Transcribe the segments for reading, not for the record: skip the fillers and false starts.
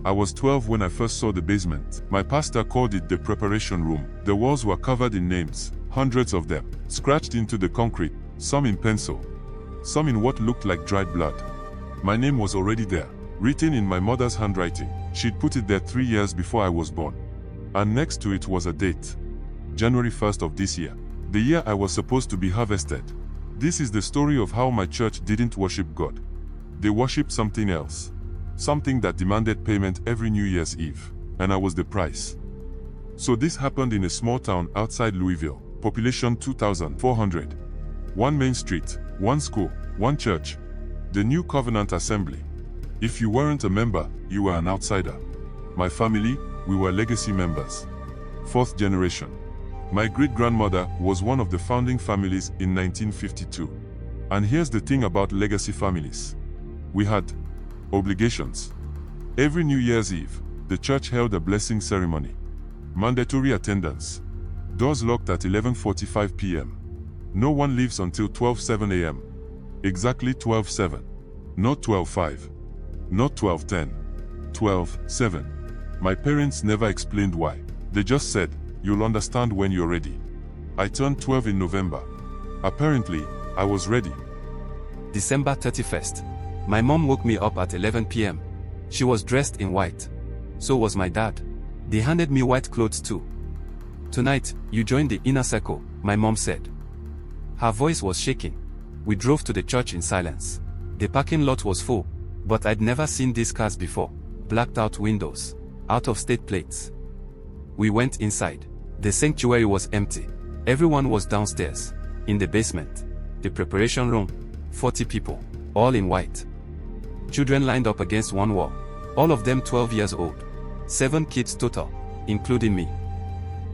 I was 12 when I first saw the basement. My pastor called it the preparation room. The walls were covered in names, hundreds of them, scratched into the concrete, some in pencil, some in what looked like dried blood. My name was already there, written in my mother's handwriting. She'd put it there 3 years before I was born. And next to it was a date, January 1st of this year, the year I was supposed to be harvested. This is the story of how my church didn't worship God. They worshipped something else. Something that demanded payment every New Year's Eve, and I was the price. So this happened in a small town outside Louisville, population 2,400. One main street, one school, one church, the New Covenant Assembly. If you weren't a member, you were an outsider. My family, we were legacy members. 4th generation. My great-grandmother was one of the founding families in 1952. And here's the thing about legacy families. We had obligations. Every New Year's Eve, the church held a blessing ceremony. Mandatory attendance. Doors locked at 11:45 p.m. No one leaves until 12:07 a.m. Exactly 12:07. Not 12:05. Not 12:10. 12:07. My parents never explained why. They just said, "You'll understand when you're ready." I turned 12 in November. Apparently, I was ready. December 31st. My mom woke me up at 11 p.m. She was dressed in white. So was my dad. They handed me white clothes too. "Tonight, you join the inner circle," my mom said. Her voice was shaking. We drove to the church in silence. The parking lot was full, but I'd never seen these cars before. Blacked out windows, out-of-state plates. We went inside. The sanctuary was empty. Everyone was downstairs, in the basement, the preparation room, 40 people, all in white. Children lined up against one wall, all of them 12 years old. 7 kids total, including me.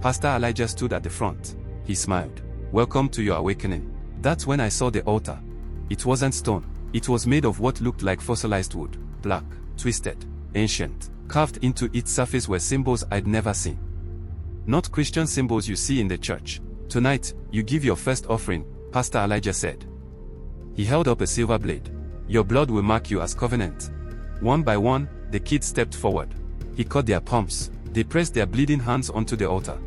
Pastor Elijah stood at the front. He smiled. "Welcome to your awakening." That's when I saw the altar. It wasn't stone. It was made of what looked like fossilized wood, black, twisted, ancient. Carved into its surface were symbols I'd never seen. Not Christian symbols you see in the church. "Tonight, you give your first offering," Pastor Elijah said. He held up a silver blade. "Your blood will mark you as covenant." One by one, the kids stepped forward. He cut their palms. They pressed their bleeding hands onto the altar.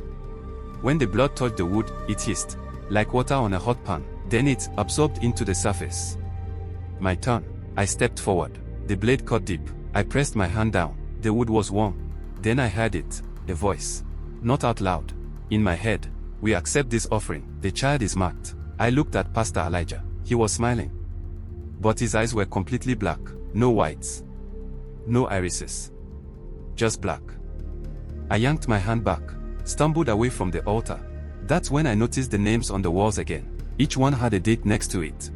When the blood touched the wood, it hissed, like water on a hot pan. Then it absorbed into the surface. My turn. I stepped forward. The blade cut deep. I pressed my hand down. The wood was warm. Then I heard it, a voice. Not out loud. In my head. "We accept this offering. The child is marked." I looked at Pastor Elijah. He was smiling. But his eyes were completely black. No whites. No irises. Just black. I yanked my hand back, stumbled away from the altar. That's when I noticed the names on the walls again. Each one had a date next to it.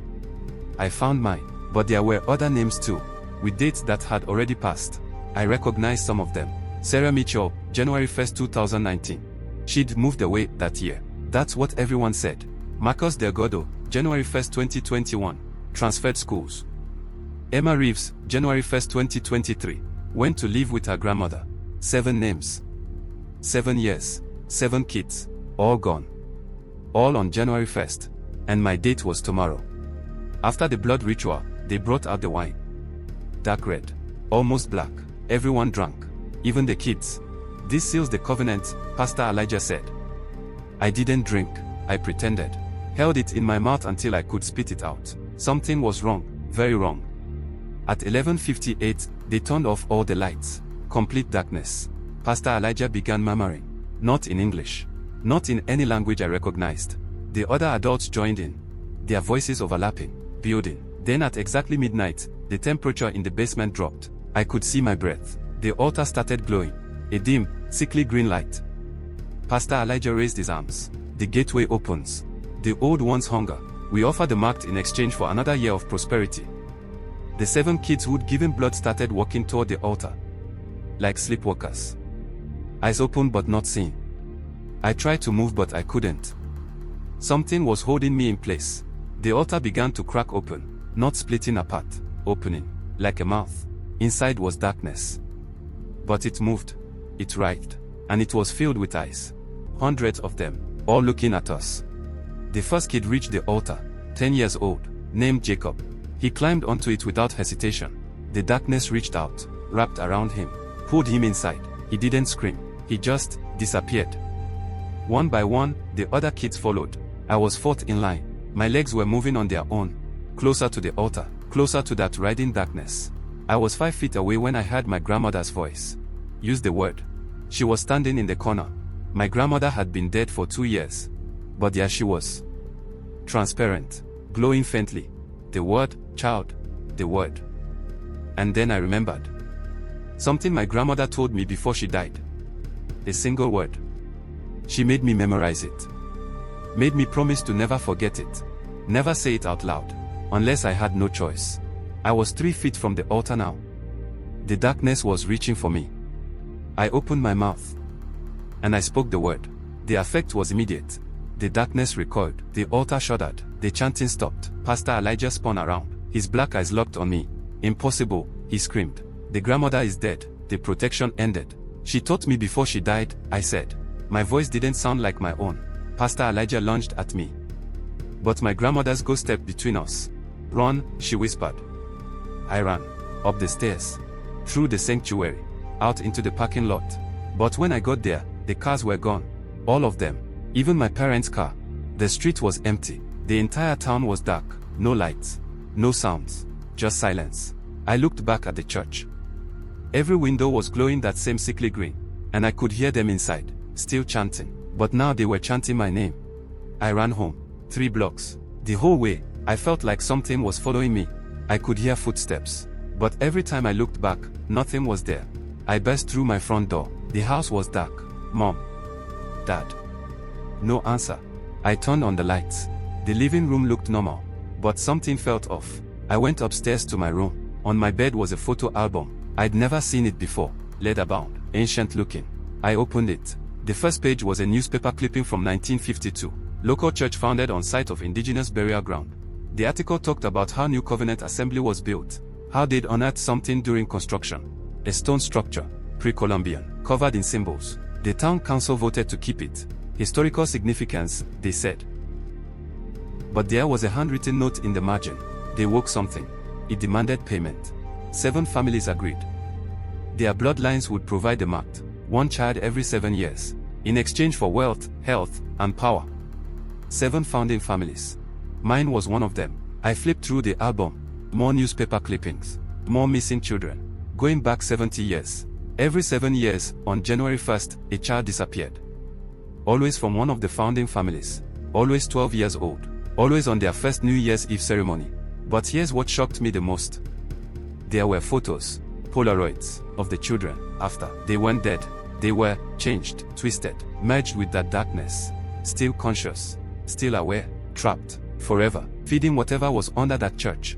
I found mine, but there were other names too, with dates that had already passed. I recognized some of them. Sarah Mitchell, January 1st, 2019. She'd moved away that year. That's what everyone said. Marcus Delgado, January 1st, 2021. Transferred schools. Emma Reeves, January 1st, 2023. Went to live with her grandmother. 7 names. 7 years. 7 kids. All gone. All on January 1st. And my date was tomorrow. After the blood ritual, they brought out the wine. Dark red. Almost black. Everyone drank. Even the kids. "This seals the covenant," Pastor Elijah said. I didn't drink. I pretended. Held it in my mouth until I could spit it out. Something was wrong. Very wrong. At 11:58, they turned off all the lights. Complete darkness. Pastor Elijah began murmuring. Not in English. Not in any language I recognized. The other adults joined in. Their voices overlapping, building. Then at exactly midnight, the temperature in the basement dropped. I could see my breath. The altar started glowing. A dim, sickly green light. Pastor Elijah raised his arms. The gateway opens. The old ones hunger. We offer the marked in exchange for another year of prosperity. The 7 kids who'd given blood started walking toward the altar. Like sleepwalkers. Eyes open but not seeing. I tried to move but I couldn't. Something was holding me in place. The altar began to crack open, not splitting apart, opening, like a mouth. Inside was darkness. But it moved. It writhed. And it was filled with eyes. Hundreds of them, all looking at us. The first kid reached the altar, 10 years old, named Jacob. He climbed onto it without hesitation. The darkness reached out, wrapped around him, pulled him inside. He didn't scream. He just disappeared. One by one, the other kids followed. I was fourth in line. My legs were moving on their own. Closer to the altar, closer to that riding darkness. I was 5 feet away when I heard my grandmother's voice. Use the word. She was standing in the corner. My grandmother had been dead for 2 years. But there she was. Transparent. Glowing faintly. The word, child. The word. And then I remembered. Something my grandmother told me before she died. A single word. She made me memorize it. Made me promise to never forget it. Never say it out loud. Unless I had no choice. I was 3 feet from the altar now. The darkness was reaching for me. I opened my mouth. And I spoke the word. The effect was immediate. The darkness recoiled. The altar shuddered. The chanting stopped. Pastor Elijah spun around. His black eyes locked on me. Impossible, he screamed. The grandmother is dead. The protection ended. She taught me before she died, I said. My voice didn't sound like my own. Pastor Elijah lunged at me. But my grandmother's ghost stepped between us. Run, she whispered. I ran. Up the stairs. Through the sanctuary. Out into the parking lot. But when I got there, the cars were gone. All of them. Even my parents' car. The street was empty. The entire town was dark. No lights. No sounds. Just silence. I looked back at the church. Every window was glowing that same sickly green. And I could hear them inside, still chanting. But now they were chanting my name. I ran home. 3 blocks. The whole way, I felt like something was following me. I could hear footsteps. But every time I looked back, nothing was there. I burst through my front door. The house was dark. Mom. Dad. No answer. I turned on the lights. The living room looked normal. But something felt off. I went upstairs to my room. On my bed was a photo album. I'd never seen it before. Leather-bound. Ancient looking. I opened it. The first page was a newspaper clipping from 1952. Local church founded on site of indigenous burial ground. The article talked about how New Covenant Assembly was built. How they'd unearthed something during construction. A stone structure. Pre-Columbian. Covered in symbols. The town council voted to keep it. Historical significance, they said. But there was a handwritten note in the margin. They woke something. It demanded payment. 7 families agreed. Their bloodlines would provide the marked 1 child every 7 years. In exchange for wealth, health, and power. 7 founding families. Mine was one of them. I flipped through the album. More newspaper clippings. More missing children. Going back 70 years. Every 7 years, on January 1st, a child disappeared. Always from one of the founding families. Always 12 years old. Always on their first New Year's Eve ceremony. But here's what shocked me the most. There were photos, Polaroids, of the children. After they weren't dead, they were changed, twisted, merged with that darkness. Still conscious, still aware, trapped, forever, feeding whatever was under that church.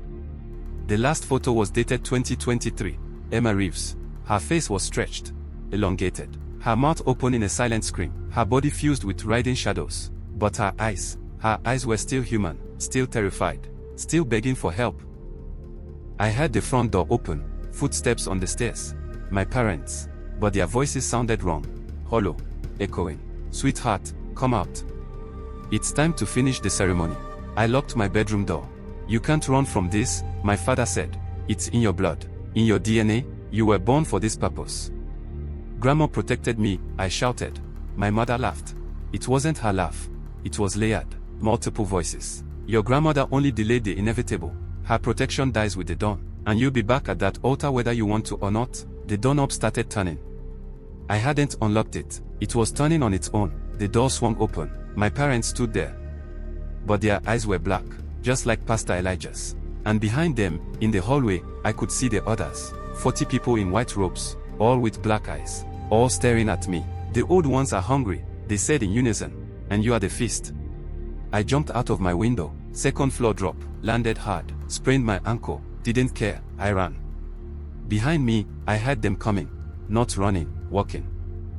The last photo was dated 2023. Emma Reeves. Her face was stretched, elongated. Her mouth open in a silent scream. Her body fused with riding shadows. But her eyes were still human, still terrified, still begging for help. I heard the front door open, footsteps on the stairs. My parents. But their voices sounded wrong. Hollow. Echoing. Sweetheart, come out. It's time to finish the ceremony. I locked my bedroom door. You can't run from this, my father said. It's in your blood. In your DNA, you were born for this purpose. Grandma protected me, I shouted. My mother laughed. It wasn't her laugh. It was layered. Multiple voices. Your grandmother only delayed the inevitable. Her protection dies with the dawn. And you'll be back at that altar whether you want to or not. The doorknob started turning. I hadn't unlocked it. It was turning on its own. The door swung open. My parents stood there. But their eyes were black, just like Pastor Elijah's. And behind them, in the hallway, I could see the others. 40 people in white robes, all with black eyes, all staring at me. The old ones are hungry, they said in unison. And you are the feast. I jumped out of my window. Second floor drop, landed hard, sprained my ankle, didn't care, I ran. Behind me, I heard them coming. Not running, walking.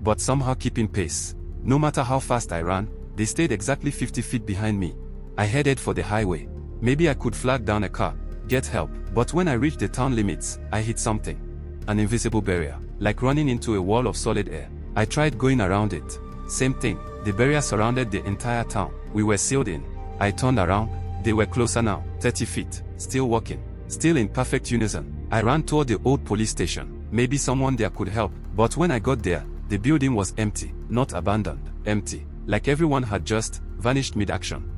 But somehow keeping pace. No matter how fast I ran, they stayed exactly 50 feet behind me. I headed for the highway. Maybe I could flag down a car, get help. But when I reached the town limits, I hit something. An invisible barrier, like running into a wall of solid air. I tried going around it. Same thing, the barrier surrounded the entire town. We were sealed in. I turned around. They were closer now, 30 feet, still walking, still in perfect unison. I ran toward the old police station. Maybe someone there could help, But when I got there, the building was empty, not abandoned, empty, like everyone had just vanished mid-action.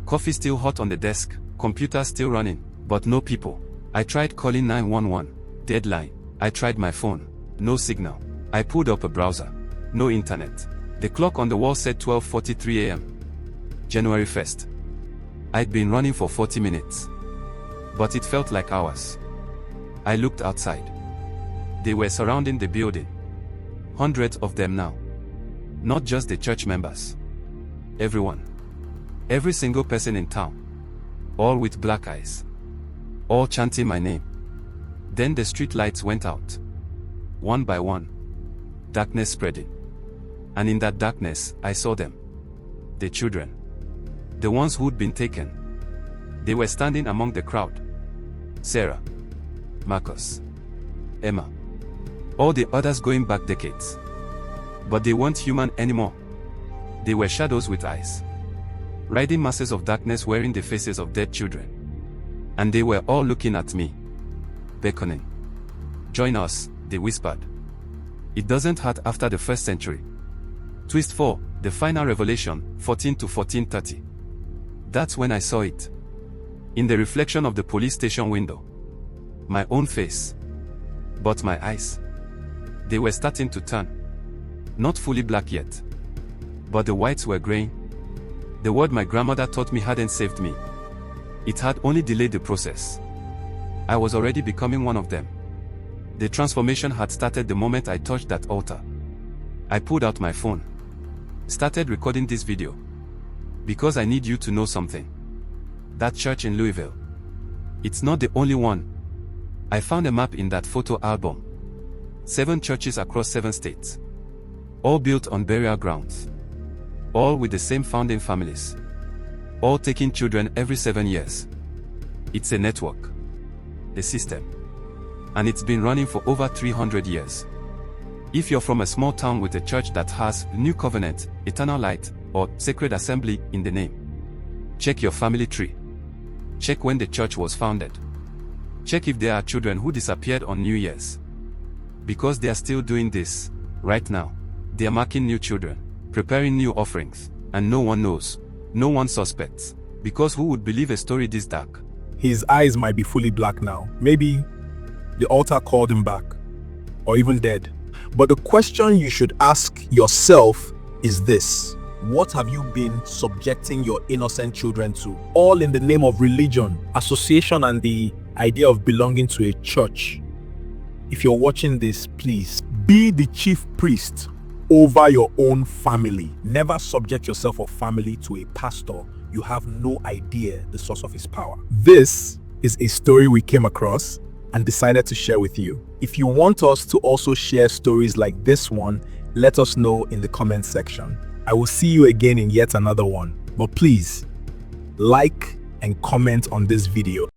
Coffee still hot on the desk, computer still running, but no people. I tried calling 911, deadline. I tried my phone, no signal. I pulled up a browser, no internet. The clock on the wall said 12:43 a.m. January 1st. I'd been running for 40 minutes. But it felt like hours. I looked outside. They were surrounding the building. Hundreds of them now. Not just the church members. Everyone. Every single person in town. All with black eyes. All chanting my name. Then the street lights went out. One by one. Darkness spreading. And in that darkness, I saw them. The children. The ones who'd been taken. They were standing among the crowd. Sarah. Marcus. Emma. All the others going back decades. But they weren't human anymore. They were shadows with eyes. Riding masses of darkness wearing the faces of dead children. And they were all looking at me. Beckoning. Join us, they whispered. It doesn't hurt after the first century. Twist 4, the final revelation, 14 to 14:30. That's when I saw it. In the reflection of the police station window. My own face. But my eyes. They were starting to turn. Not fully black yet. But the whites were graying. The word my grandmother taught me hadn't saved me. It had only delayed the process. I was already becoming one of them. The transformation had started the moment I touched that altar. I pulled out my phone. Started recording this video. Because I need you to know something. That church in Louisville. It's not the only one. I found a map in that photo album. 7 churches across 7 states. All built on burial grounds. All with the same founding families. All taking children every 7 years. It's a network. The system. And it's been running for over 300 years. If you're from a small town with a church that has New Covenant, Eternal Light, or Sacred Assembly in the name, check your family tree. Check when the church was founded. Check if there are children who disappeared on New Year's. Because they are still doing this, right now. They are marking new children, preparing new offerings, and no one knows. No one suspects. Because who would believe a story this dark? His eyes might be fully black now. Maybe the altar called him back, or even dead. But the question you should ask yourself is this: what have you been subjecting your innocent children to? All in the name of religion, association, and the idea of belonging to a church. If you're watching this, please be the chief priest over your own family. Never subject yourself or family to a pastor. You have no idea the source of his power. This is a story we came across and decided to share with you. If you want us to also share stories like this one, let us know in the comment section. I will see you again in yet another one. But please, like and comment on this video.